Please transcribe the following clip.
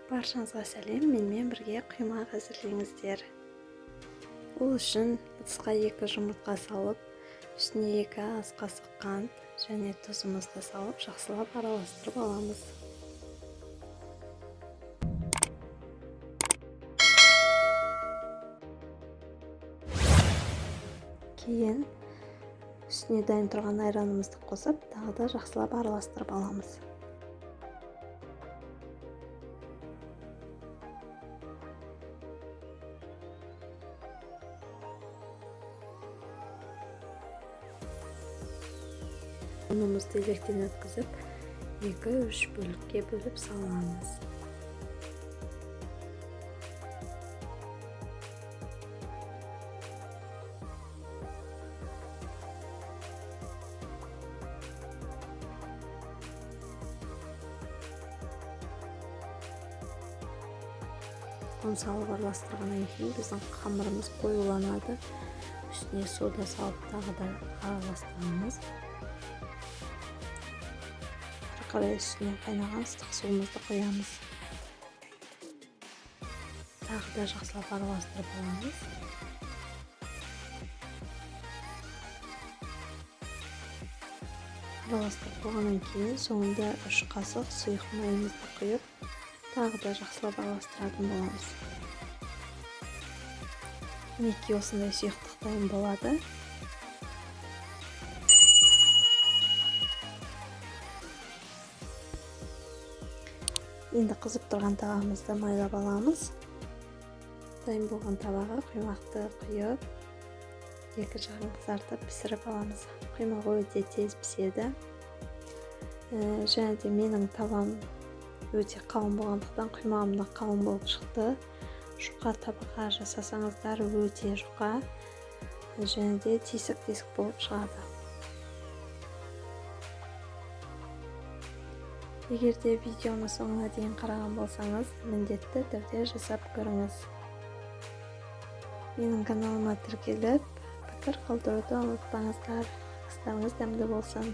Баршаңызға сәлем, менімен бірге құймақ әзірлеңіздер. Ол үшін ыдысқа 2 жұмыртқа салып, үстіне 2 ас қасық қант және тұзымызды салып, жақсылап араластырып аламыз. Кейін үстіне дайын тұрған айранымызды қосып, тағы да жақсылап араластырып аламыз. Ұнымызды електен өткізіп, 2-3 бөлікке бөліп саламыз. Ұн салып араластырғаннан кейін біздің қамырымыз қоюланады. Үстіне сода салып тағы да араластырамыз. Қарай үстіне қайнаған ыстық суымызды қоямыз. Тағы да жақсылап араластырып аламыз. Араластырып болғаннан кейін соңында 3 қасық сұйық майымызды құйып, тағы да жақсылап араластыратын боламыз. Мінекей осындай сұйықтық дайын болады. Енді қызып тұрған табағымызды майлап аламыз. Дайын болған табаға құймақты құйып, 2 жағын қызартып пісіріп аламыз. Құймағы өте тез піседі. Және де менің табам өте қалың болғандықтан құймағым да қалың болып шықты. Жұқа табаға жасасаңыздар өте жұқа және де тесік-тесік болып шығады. Егер де видеоны соңына дейін қараған болсаңыз, міндетті түрде жасап көріңіз. Менің каналыма тіркеліп, пікір қалдыруды ұмытпаңыздар. Астарыңыз дәмді болсын.